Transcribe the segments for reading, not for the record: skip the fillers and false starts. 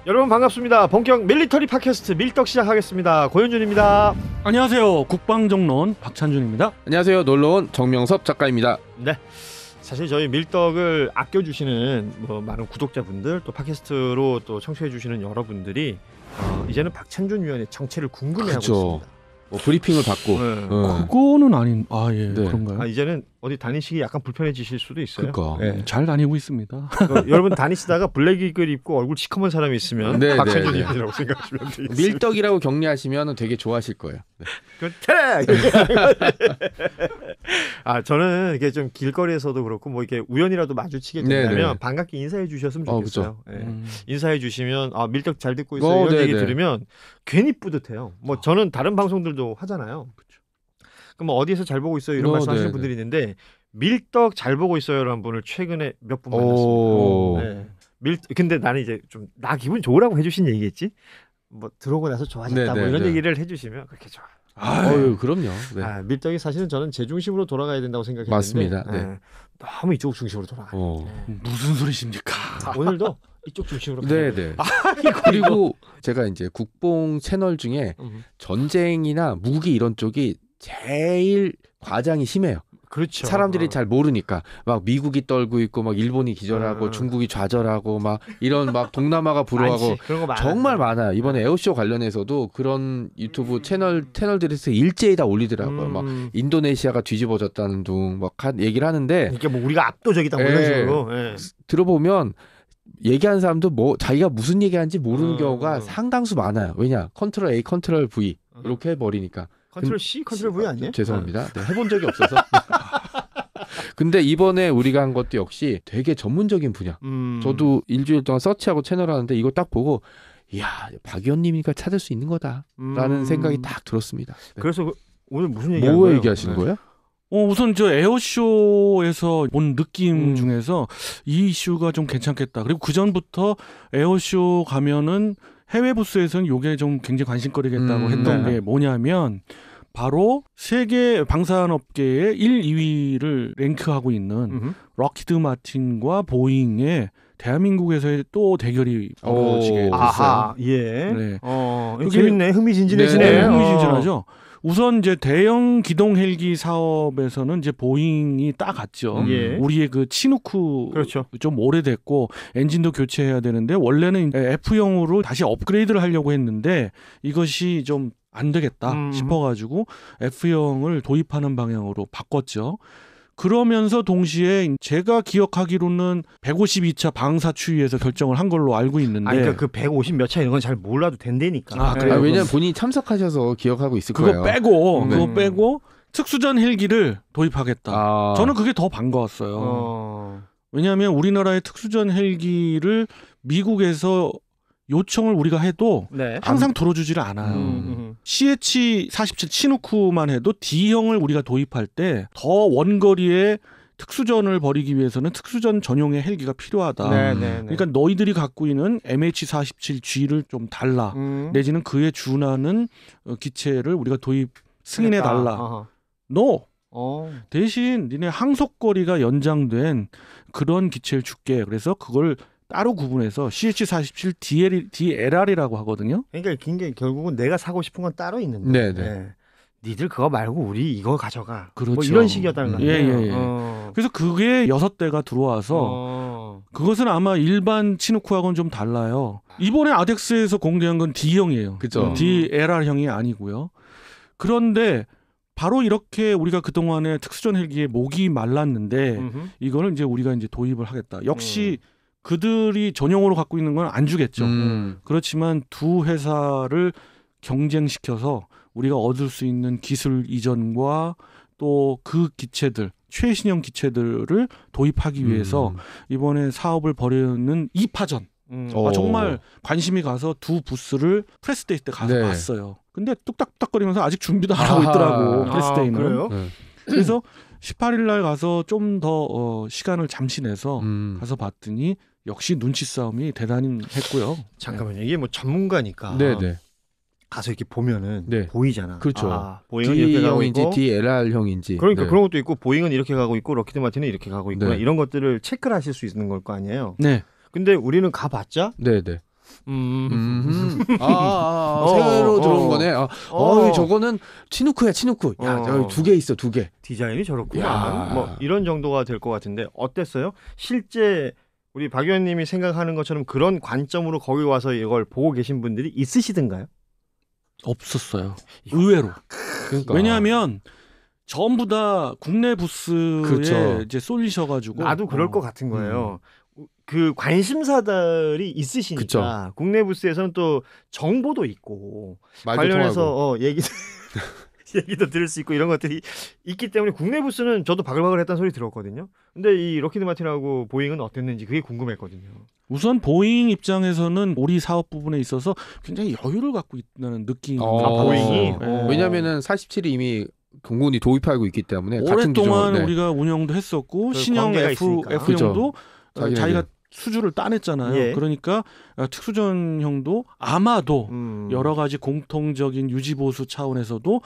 여러분 반갑습니다. 본격 밀리터리 팟캐스트 밀떡 시작하겠습니다. 고현준입니다. 안녕하세요. 국방정론 박찬준입니다. 안녕하세요. 놀러온 정명섭 작가입니다. 네, 사실 저희 밀떡을 아껴주시는 많은 구독자분들 또 팟캐스트로 또 청취해주시는 여러분들이 이제는 박찬준 위원의 정체를 궁금해하고 그렇죠. 있습니다. 브리핑을 받고 네. 그거는 아닌 예 네. 그런가요? 이제는 어디 다니시기 약간 불편해지실 수도 있어요. 그러니까. 네. 잘 다니고 있습니다. 여러분 다니시다가 블랙이글 입고 얼굴 시커먼 사람이 있으면 네, 박찬준 네, 네. 위원이라고 생각하시면 되겠습니다. 밀떡이라고 격려하시면 되게 좋아하실 거예요. 네. 저는 이게 좀 길거리에서도 그렇고 뭐 이렇게 우연이라도 마주치게 된다면 네네. 반갑게 인사해 주셨으면 좋겠어요. 네. 인사해 주시면 밀떡 잘 듣고 있어요. 이런 얘기 들으면 괜히 뿌듯해요. 뭐 저는 다른 방송들도 하잖아요. 그럼 뭐 어디에서 잘 보고 있어요 이런 말씀하시는 분들이 있는데 밀떡 잘 보고 있어요라는 분을 최근에 몇 분 만났습니다. 네. 근데 나는 이제 좀 나 기분 좋으라고 해주신 얘기겠지. 뭐 들어오고 나서 좋아졌다 뭐 이런 얘기를 해주시면 그렇게 좋아. 그럼요. 네. 밀떡이 사실은 저는 제 중심으로 돌아가야 된다고 생각했는데 맞습니다. 네. 너무 이쪽 중심으로 돌아가요. 무슨 소리십니까? 오늘도 이쪽 중심으로. 네네. 그리고 제가 이제 국뽕 채널 중에 전쟁이나 무기 이런 쪽이 제일 과장이 심해요. 그렇죠. 사람들이 잘 모르니까 막 미국이 떨고 있고 막 일본이 기절하고 중국이 좌절하고 막 이런 막 동남아가 불어하고 그런 거 정말 많아요. 이번에 에어쇼 관련해서도 그런 유튜브 채널들에서 일제히 다 올리더라고요. 막 인도네시아가 뒤집어졌다는 둥 막 얘기를 하는데 이게 뭐 우리가 압도적이다 뭐 이런 식으로 들어보면 얘기하는 사람도 뭐 자기가 무슨 얘기하는지 모르는 경우가 상당수 많아요. 왜냐 컨트롤 A, 컨트롤 V 이렇게 해버리니까. 컨트롤 C, 컨트롤 V 아니에요? 죄송합니다. 네, 해본 적이 없어서. 근데 이번에 우리가 한 것도 역시 되게 전문적인 분야. 저도 일주일 동안 서치하고 채널 하는데 이거 딱 보고 이야 박 의원님이니까 찾을 수 있는 거다라는 생각이 딱 들었습니다. 네. 그래서 오늘 무슨 얘기하는 뭐 거예요? 얘기하시는 거예요? 우선 저 에어쇼에서 본 느낌 중에서 이 이슈가 좀 괜찮겠다. 그리고 그 전부터 에어쇼 가면은 해외 부스에서는 이게 좀 굉장히 관심거리겠다고 했던 게 뭐냐면 바로 세계 방산업계의 1, 2위를 랭크하고 있는 럭히드 마틴과 보잉의 대한민국에서의 또 대결이 벌어지게 됐어요. 아하, 예. 네. 재밌네. 흥미진진해지네. 네, 흥미진진하죠. 우선 이제 대형 기동 헬기 사업에서는 이제 보잉이 따갔죠. 우리의 그 치누크 그렇죠. 좀 오래됐고 엔진도 교체해야 되는데 원래는 F형으로 다시 업그레이드를 하려고 했는데 이것이 좀 안 되겠다 싶어가지고 F형을 도입하는 방향으로 바꿨죠. 그러면서 동시에 제가 기억하기로는 152차 방사추위에서 결정을 한 걸로 알고 있는데 그러니까 그 150 몇 차 이런 건 잘 몰라도 된다니까. 그래요? 왜냐면 본인이 참석하셔서 기억하고 있을 거예요. 그거 빼고 특수전 헬기를 도입하겠다. 저는 그게 더 반가웠어요. 왜냐하면 우리나라의 특수전 헬기를 미국에서 요청을 우리가 해도 항상 들어주지를 않아요. CH-47 치누크만 해도 D형을 우리가 도입할 때 더 원거리에 특수전을 벌이기 위해서는 특수전 전용의 헬기가 필요하다. 그러니까 너희들이 갖고 있는 MH-47G를 좀 달라. 내지는 그에 준하는 기체를 우리가 도입 승인해 달라. 대신 니네 항속거리가 연장된 그런 기체를 줄게. 그래서 그걸 따로 구분해서 CH-47 DLR이라고 하거든요. 그러니까 결국은 내가 사고 싶은 건 따로 있는데 니들 그거 말고 우리 이거 가져가. 그렇죠. 뭐 이런 식이었다는 거예요. 예. 그래서 그게 6대가 들어와서 그것은 아마 일반 치누크하고는 좀 달라요. 이번에 아덱스에서 공개한 건 D형이에요. 그렇죠. DLR형이 아니고요. 그런데 바로 이렇게 우리가 그동안에 특수전 헬기에 목이 말랐는데 이거는 이제 우리가 이제 도입을 하겠다. 역시 그들이 전용으로 갖고 있는 건 안 주겠죠. 그렇지만 두 회사를 경쟁시켜서 우리가 얻을 수 있는 기술 이전과 또 그 기체들, 최신형 기체들을 도입하기 위해서 이번에 사업을 벌이는 2파전. 정말 관심이 가서 두 부스를 프레스데이 때 가서 봤어요. 근데 뚝딱뚝딱거리면서 아직 준비도 안 하고 있더라고. 프레스데이는. 그래요? 그래서 18일 날 가서 좀 더 시간을 잠시 내서 가서 봤더니 역시 눈치 싸움이 대단히 했고요. 잠깐만요. 이게 뭐 전문가니까 가서 이렇게 보면은 보이잖아. 그렇죠. 보잉은 이렇게 가고 D형인지 있고 DLR형인지. 그러니까 그런 것도 있고 보잉은 이렇게 가고 있고 럭히드 마틴은 이렇게 가고 있구나. 이런 것들을 체크를 하실 수 있는 걸 거 아니에요. 네. 근데 우리는 가봤자 새로 들어온 거네. 저거는 치누크야, 치누크. 야, 2개 있어, 2개. 디자인이 저렇구나. 뭐 이런 정도가 될 것 같은데 어땠어요? 실제 우리 박 의원님이 생각하는 것처럼 그런 관점으로 거기 와서 이걸 보고 계신 분들이 있으시던가요? 없었어요. 의외로. 그러니까. 왜냐하면 전부 다 국내 부스에 그렇죠. 이제 쏠리셔가지고 나도 그럴 것 같은 거예요. 그 관심사들이 있으시니까 그쵸. 국내 부스에서는 또 정보도 있고 관련해서 얘기도 들을 수 있고 이런 것들이 있기 때문에 국내 부스는 저도 바글바글했다는 소리 들었거든요. 근데 이 록히드 마틴하고 보잉은 어땠는지 그게 궁금했거든요. 우선 보잉 입장에서는 우리 사업 부분에 있어서 굉장히 여유를 갖고 있다는 느낌이 보잉이 왜냐면은 47이 이미 공군이 도입하고 있기 때문에 오랫동안 우리가 운영도 했었고 신형 F형도 자기가 수주를 따냈잖아요. 예. 그러니까 특수전형도 아마도 여러 가지 공통적인 유지보수 차원에서도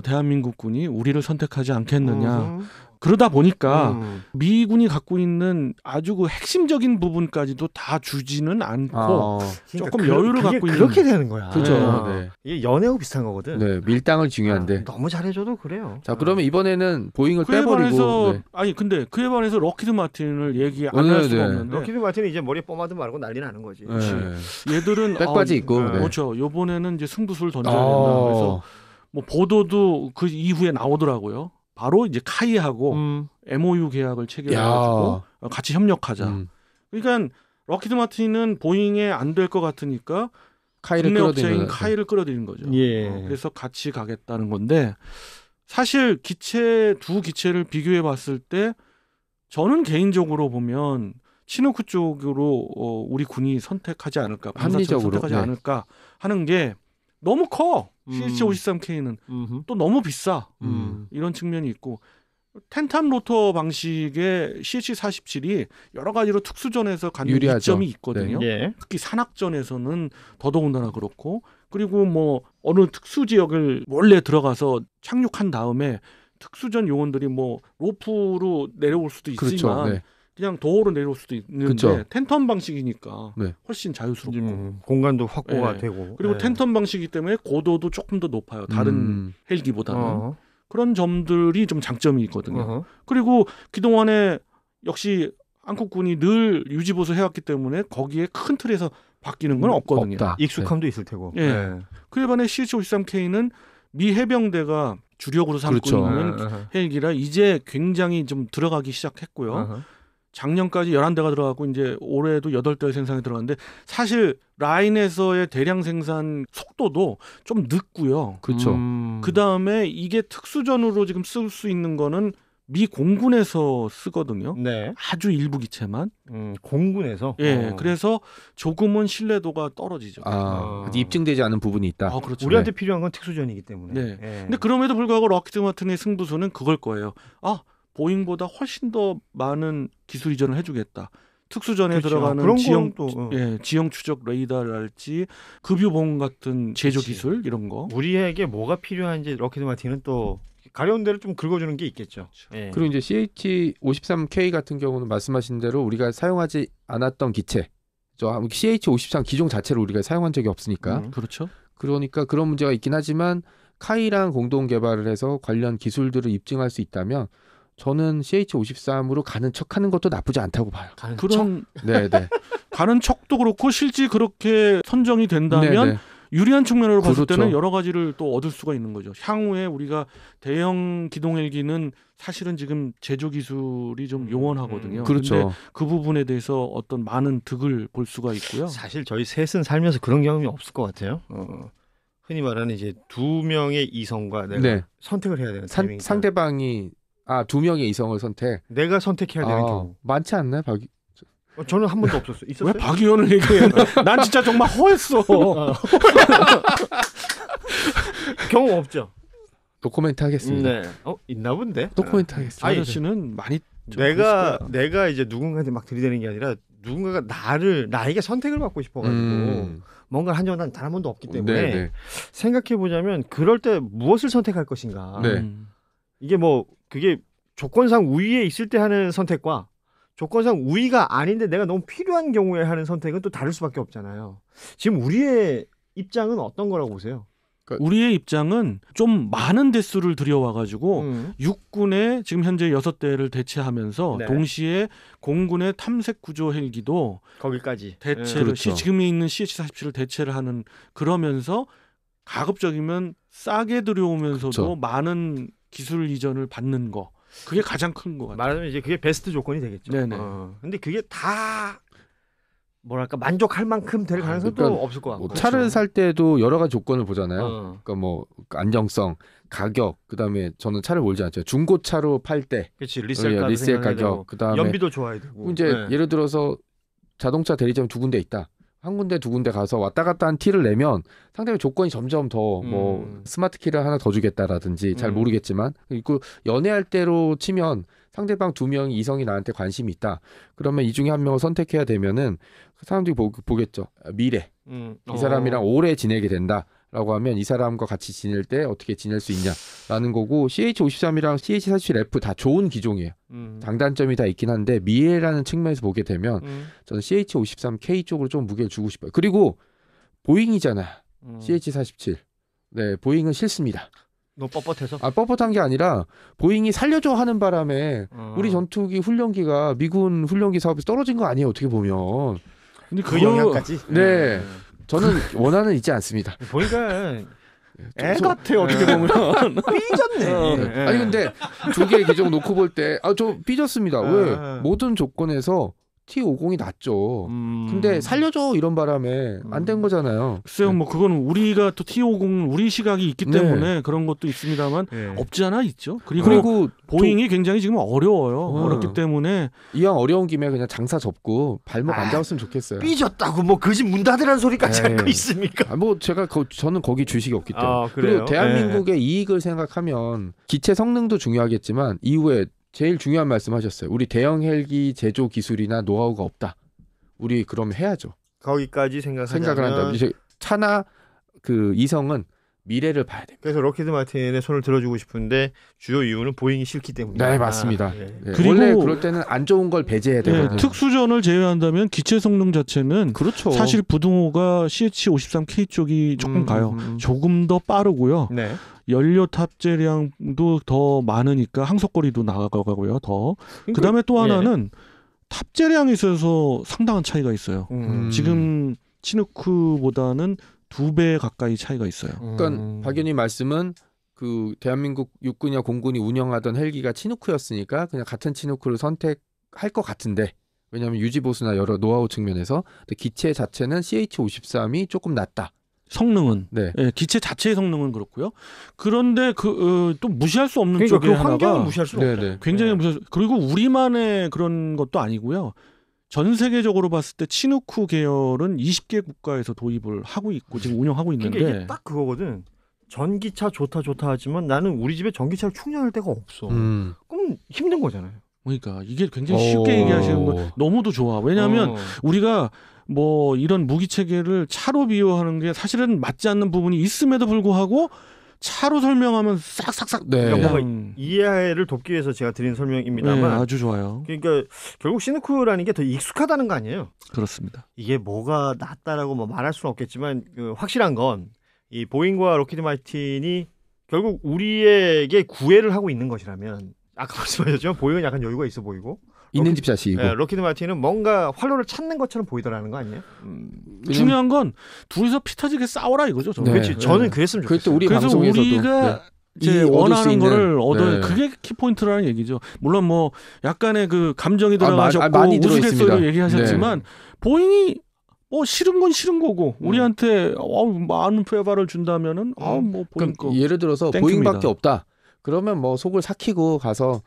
대한민국군이 우리를 선택하지 않겠느냐. 그러다 보니까 미군이 갖고 있는 아주 그 핵심적인 부분까지도 다 주지는 않고 조금 여유를 갖고 있는 그렇게 되는 거야. 그렇죠. 네. 이게 연애하고 비슷한 거거든. 네, 밀당을 중요한데. 너무 잘해줘도 그래요. 자, 그러면 이번에는 보잉을 그에 빼버리고. 반해서 네. 아니 근데 그에 반해서 록히드 마틴을 얘기 안 할 수가 없는데 록히드 마틴은 이제 머리에 뽀마드 말고 난리 나는 거지. 네. 얘들은 백바지 있고. 네. 그렇죠. 요번에는 이제 승부수를 던져야 된다. 그래서 뭐 보도도 그 이후에 나오더라고요. 바로 이제 카이하고 MOU 계약을 체결해가지고 같이 협력하자. 그러니까 록히드 마틴은 보잉에 안 될 것 같으니까 국내 업체인 카이를 끌어들인 거죠. 예. 그래서 같이 가겠다는 건데 사실 두 기체를 비교해 봤을 때 저는 개인적으로 보면 치누크 쪽으로 우리 군이 선택하지 않을까, 합리적으로 선택하지 않을까 하는 게 너무 커. CH-53K는 또 너무 비싸. 이런 측면이 있고 텐탄 로터 방식의 CH-47이 여러 가지로 특수전에서 갖는 이점이 있거든요. 네. 특히 산악전에서는 더더군다나 그렇고 그리고 뭐 어느 특수 지역을 원래 들어가서 착륙한 다음에 특수전 요원들이 뭐 로프로 내려올 수도 있지만 그렇죠. 네. 그냥 도어로 내려올 수도 있는데 그쵸. 텐턴 방식이니까 네. 훨씬 자유스럽고 공간도 확보가 되고 그리고 텐턴 방식이기 때문에 고도도 조금 더 높아요. 다른 헬기보다는. 그런 점들이 좀 장점이 있거든요. 그리고 그동안에 역시 한국군이 늘 유지보수 해왔기 때문에 거기에 큰 틀에서 바뀌는 건 없거든요. 없다. 익숙함도 있을 테고. 예. 그에 반해 CH-53K는 미 해병대가 주력으로 삼고 있는 헬기라 이제 굉장히 좀 들어가기 시작했고요. 작년까지 11대가 들어가고 이제 올해도 8대 생산이 들어갔는데 사실 라인에서의 대량 생산 속도도 좀 늦고요. 그렇죠. 그다음에 이게 특수전으로 지금 쓸 수 있는 거는 미 공군에서 쓰거든요. 네. 아주 일부 기체만. 공군에서. 예. 그래서 조금은 신뢰도가 떨어지죠. 아직 입증되지 않은 부분이 있다. 그렇죠. 우리한테 필요한 건 특수전이기 때문에. 네. 근데 그럼에도 불구하고 록히드 마틴의 승부수는 그걸 거예요. 보잉보다 훨씬 더 많은 기술 이전을 해주겠다. 특수전에 들어가는 지형 추적 레이더랄지 급유봉 같은 제조 기술 이런 거. 우리에게 뭐가 필요한지 록히드 마틴은 또 가려운 데를 좀 긁어주는 게 있겠죠. 예. 그리고 이제 CH-53K 같은 경우는 말씀하신 대로 우리가 사용하지 않았던 기체, CH-53 기종 자체를 우리가 사용한 적이 없으니까. 그렇죠. 그러니까 그런 문제가 있긴 하지만 카이랑 공동 개발을 해서 관련 기술들을 입증할 수 있다면 저는 CH-53으로 가는 척하는 것도 나쁘지 않다고 봐요. 네네. 가는 척도 그렇고 실제 그렇게 선정이 된다면 네네. 유리한 측면으로 봤을 때는 여러 가지를 또 얻을 수가 있는 거죠. 향후에 우리가 대형 기동 헬기는 사실은 지금 제조 기술이 좀 요원하거든요. 그렇죠. 그 부분에 대해서 어떤 많은 득을 볼 수가 있고요. 사실 저희 셋은 살면서 그런 경험이 없을 것 같아요. 흔히 말하는 이제 2명의 이성과 내가 선택을 해야 되는 타이밍이니까. 상대방이 2명의 이성을 선택. 내가 선택해야 되는 경우. 많지 않나요, 박? 저는 한 번도 없었어요. 있었어요? 왜 박 의원을 얘기해? 난 진짜 정말 허했어. 경험 없죠. 노코멘트 하겠습니다. 네. 있나 본데. 노코멘트 하겠습니다. 아저씨는 많이 내가 이제 누군가한테 막 들이대는 게 아니라 누군가가 나에게 선택을 받고 싶어가지고 뭔가 한 적은 단 한 번도 없기 때문에 생각해 보자면 그럴 때 무엇을 선택할 것인가. 이게 뭐 그게 조건상 우위에 있을 때 하는 선택과 조건상 우위가 아닌데 내가 너무 필요한 경우에 하는 선택은 또 다를 수밖에 없잖아요. 지금 우리의 입장은 어떤 거라고 보세요? 우리의 입장은 좀 많은 대수를 들여와가지고 육군의 지금 현재 6대를 대체하면서 네. 동시에 공군의 탐색 구조 헬기도 거기까지 대체를 그렇죠. 지금 있는 CH-47을 대체를 하는 그러면서 가급적이면 싸게 들여오면서도 그렇죠. 많은 기술 이전을 받는 거 그게 가장 큰 것 같아요. 말하자면 이제 그게 베스트 조건이 되겠죠. 네네. 근데 그게 다 뭐랄까 만족할 만큼 될 가능성도 그러니까 없을 것 같고. 뭐 차를 살 때도 여러 가지 조건을 보잖아요. 어. 그러니까 뭐 안정성, 가격, 그다음에 저는 차를 몰지 않죠. 중고차로 팔 때 그렇지 리셀 가격, 그다음에 연비도 좋아야 되고. 이제 네. 예를 들어서 자동차 대리점 2군데 있다. 한 군데 2군데 가서 왔다 갔다 한 티를 내면 상대방 조건이 점점 더 뭐 스마트 키를 하나 더 주겠다라든지 잘 모르겠지만 그리고 연애할 때로 치면 상대방 2명이 이성이 나한테 관심이 있다. 그러면 이 중에 한 명을 선택해야 되면은 사람들이 보겠죠. 미래. 이 사람이랑 오래 지내게 된다라고 하면 이 사람과 같이 지낼 때 어떻게 지낼 수 있냐라는 거고 CH-53이랑 CH-47F 다 좋은 기종이에요. 장단점이 다 있긴 한데 미래라는 측면에서 보게 되면 저는 CH-53K 쪽으로 좀 무게를 주고 싶어요. 그리고 보잉이잖아. CH-47. 네, 보잉은 싫습니다. 너 뻣뻣해서? 뻣뻣한 게 아니라 보잉이 살려줘 하는 바람에 우리 전투기 훈련기가 미군 훈련기 사업에서 떨어진 거 아니에요. 어떻게 보면. 근데 그 영향까지? 네. 저는 원하는 있지 않습니다. 보니까 애 같아 어떻게 보면. 삐졌네. 아니 근데 두 개의 기종 놓고 볼 때 저 삐졌습니다. 왜? 모든 조건에서 T50이 낫죠. 근데 살려줘 이런 바람에 안 된 거잖아요. 글쎄요, 뭐 그거는 우리가 또 T50 우리 시각이 있기 때문에 그런 것도 있습니다만 없지 않아 있죠. 그리고 보잉이 굉장히 지금 어려워요. 어렵기 때문에 이왕 어려운 김에 그냥 장사 접고 발목 안 잡았으면 좋겠어요. 삐졌다고 뭐 그 집 문 닫으라는 소리까지 할 거 있습니까? 뭐 제가 저는 거기 주식이 없기 때문에. 그래요? 그리고 대한민국의 이익을 생각하면 기체 성능도 중요하겠지만 이후에 제일 중요한 말씀하셨어요. 우리 대형 헬기 제조 기술이나 노하우가 없다. 우리 그럼 해야죠. 거기까지 생각을 한다. 이제 차나 그 이성은 미래를 봐야 됩니다. 그래서 록히드 마틴의 손을 들어주고 싶은데 주요 이유는 보잉이 싫기 때문이다. 네, 맞습니다. 네. 그리고 원래 그럴 때는 안 좋은 걸 배제해야 되거든요. 특수전을 제외한다면 기체 성능 자체는 그렇죠. 사실 부등호가 CH-53K 쪽이 조금 가요. 조금 더 빠르고요. 네. 연료 탑재량도 더 많으니까 항속거리도 나가고요. 더. 그다음에 또 하나는 탑재량에 있어서 상당한 차이가 있어요. 지금 치누크보다는 2배 가까이 차이가 있어요. 그러니까 박 의원님 말씀은 그 대한민국 육군이나 공군이 운영하던 헬기가 치누크였으니까 그냥 같은 치누크를 선택할 것 같은데 왜냐하면 유지보수나 여러 노하우 측면에서 근데 기체 자체는 CH-53이 조금 낫다. 성능은 기체 자체의 성능은 그렇고요. 그런데 또 무시할 수 없는 쪽에 그 하나가 환경을 무시할 수 없다. 굉장히 무시할 그리고 우리만의 그런 것도 아니고요. 전 세계적으로 봤을 때 치누크 계열은 20개 국가에서 도입을 하고 있고 지금 운영하고 있는데 이게 딱 그거거든. 전기차 좋다 하지만 나는 우리 집에 전기차를 충전할 데가 없어. 그럼 힘든 거잖아요. 그러니까 이게 굉장히 쉽게 얘기하시는 건 너무도 좋아. 왜냐하면 우리가 뭐 이런 무기 체계를 차로 비유하는 게 사실은 맞지 않는 부분이 있음에도 불구하고 차로 설명하면 싹싹싹 그러니까 이해를 돕기 위해서 제가 드린 설명입니다만 아주 좋아요. 그러니까 결국 시누크라는 게 더 익숙하다는 거 아니에요? 그렇습니다. 이게 뭐가 낫다라고 뭐 말할 수는 없겠지만 확실한 건 이 보잉과 록히드 마틴이 결국 우리에게 구애를 하고 있는 것이라면 아까 말씀하셨지만 보잉은 약간 여유가 있어 보이고 있는 집 자식이고 록히드 마틴은 뭔가 활로를 찾는 것처럼 보이더라는 거 아니에요? 중요한 건 둘이서 피 터지게 싸워라 이거죠. 저는. 그렇지. 저는 그랬으면 좋겠어요. 우리 그래서 방송에서도 우리가 이제 원하는 거를 얻어야 그게 키포인트라는 얘기죠. 물론 뭐 약간의 그 감정이 들어가셨고 많이 우스갯소리로 얘기하셨지만 보잉이 싫은 건 싫은 거고 우리한테 많은 페바를 준다면은 뭐 보잉 거 예를 들어서 땡큐입니다. 보잉밖에 없다. 그러면 뭐 속을 삭히고 가서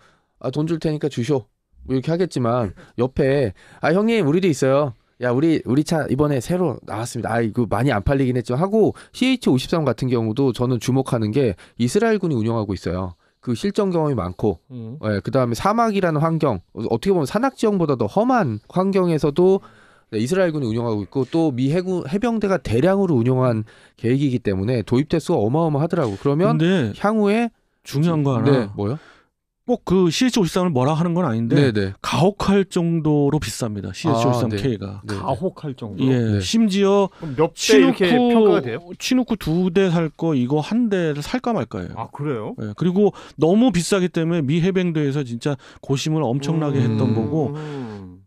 돈 줄 테니까 주쇼 이렇게 하겠지만 옆에 형님 우리도 있어요. 야 우리 차 이번에 새로 나왔습니다. 이거 많이 안 팔리긴 했죠. 하고 CH-53 같은 경우도 저는 주목하는 게 이스라엘군이 운영하고 있어요. 그 실전 경험이 많고 그다음에 사막이라는 환경 어떻게 보면 산악 지형보다 더 험한 환경에서도 이스라엘군이 운영하고 있고 또 미 해병대가 대량으로 운영한 계획이기 때문에 도입 대수가 어마어마하더라고. 그러면 향후에 중요한 거 하나. 뭐요? 꼭 그 CH-53을 뭐라 하는 건 아닌데 네네. 가혹할 정도로 비쌉니다. CH-53K가. 네. 가혹할 정도. 예, 네. 심지어 몇 배 이렇게 평가가 돼요? 치누쿠 2대 살 거 이거 한 대를 살까 말까예요. 아 그래요? 예, 그리고 너무 비싸기 때문에 미 해병대에서 진짜 고심을 엄청나게 했던 거고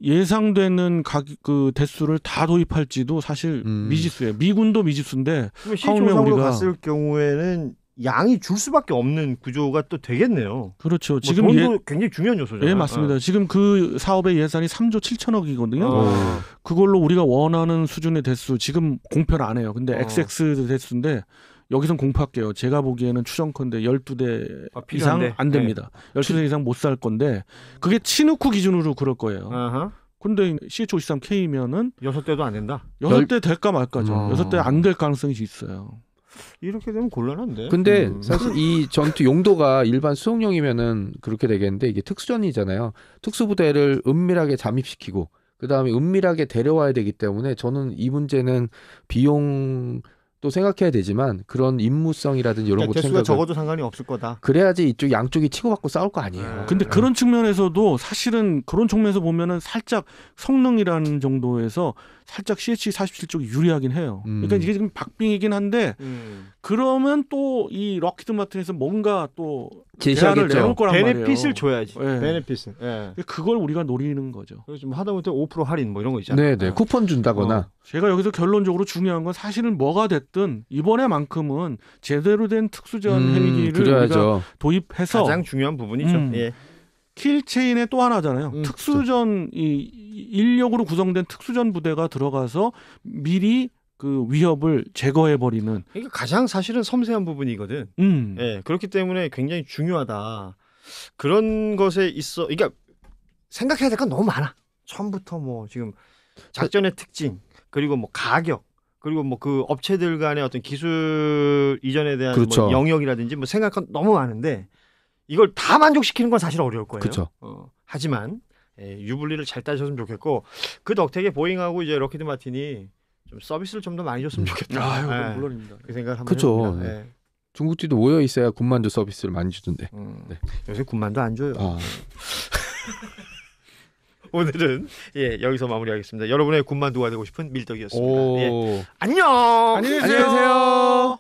예상되는 그 대수를 다 도입할지도 사실 미지수예요. 미군도 미지수인데 CH-53으로 갔을 경우에는 양이 줄 수밖에 없는 구조가 또 되겠네요. 그렇죠. 뭐 지금 돈도 굉장히 중요한 요소죠. 예, 맞습니다. 지금 그 사업의 예산이 3조 7천억이거든요. 그걸로 우리가 원하는 수준의 대수 지금 공표를 안 해요. 근데 XX 대수인데 여기선 공표할게요. 제가 보기에는 추정컨대 12대 이상 안 됩니다. 네. 12대 이상 못 살 건데 그게 치누쿠 기준으로 그럴 거예요. 근데 CH-53K면은 6대도 안 된다. 6대 될까 말까죠. 6대 안 될 가능성이 있어요. 이렇게 되면 곤란한데. 근데 사실 이 전투 용도가 일반 수송용이면은 그렇게 되겠는데 이게 특수전이잖아요. 특수부대를 은밀하게 잠입시키고 그다음에 은밀하게 데려와야 되기 때문에 저는 이 문제는 비용 또 생각해야 되지만 그런 임무성이라든지 이런 그러니까 것 대수가 적어도 상관이 없을 거다. 그래야지 이쪽 양쪽이 치고받고 싸울 거 아니에요. 근데 그런 측면에서도 사실은 그런 측면에서 보면은 살짝 성능이라는 정도에서 살짝 CH-47 쪽이 유리하긴 해요. 그러니까 이게 지금 박빙이긴 한데 그러면 또 이 럭히드 마틴에서 뭔가 또 제안을 내놓을 거란 말이에요. 베네핏을 줘야지. 네. 베네핏을. 네. 그걸 우리가 노리는 거죠. 그래서 좀 하다못해 5% 할인 뭐 이런 거 있잖아요. 네네. 쿠폰 준다거나. 제가 여기서 결론적으로 중요한 건 사실은 뭐가 됐든 이번에만큼은 제대로 된 특수전 헬기를 우리가 도입해서 가장 중요한 부분이죠. 예. 킬체인의 또 하나잖아요. 특수전 이 인력으로 구성된 특수전 부대가 들어가서 미리 그 위협을 제거해 버리는. 이게 가장 사실은 섬세한 부분이거든. 예, 그렇기 때문에 굉장히 중요하다. 그런 것에 있어. 그러니까 생각해야 될 건 너무 많아. 처음부터 뭐 지금 작전의 특징 그리고 뭐 가격 그리고 뭐 그 업체들 간의 어떤 기술 이전에 대한 그렇죠. 뭐 영역이라든지 뭐 생각할 건 너무 많은데. 이걸 다 만족시키는 건 사실 어려울 거예요. 그렇죠. 하지만 유불리를 잘 따졌으면 좋겠고 그 덕택에 보잉하고 이제 럭히드 마틴이 좀 서비스를 좀 더 많이 줬으면 좋겠다. 물론입니다. 그 생각을 한번 그렇죠. 해봅니다. 네. 중국들도 모여 있어야 군만두 서비스를 많이 주던데. 네. 요새 군만두 안 줘요. 오늘은 여기서 마무리하겠습니다. 여러분의 군만두가 되고 싶은 밀떡이었습니다. 안녕. 안녕히 계세요.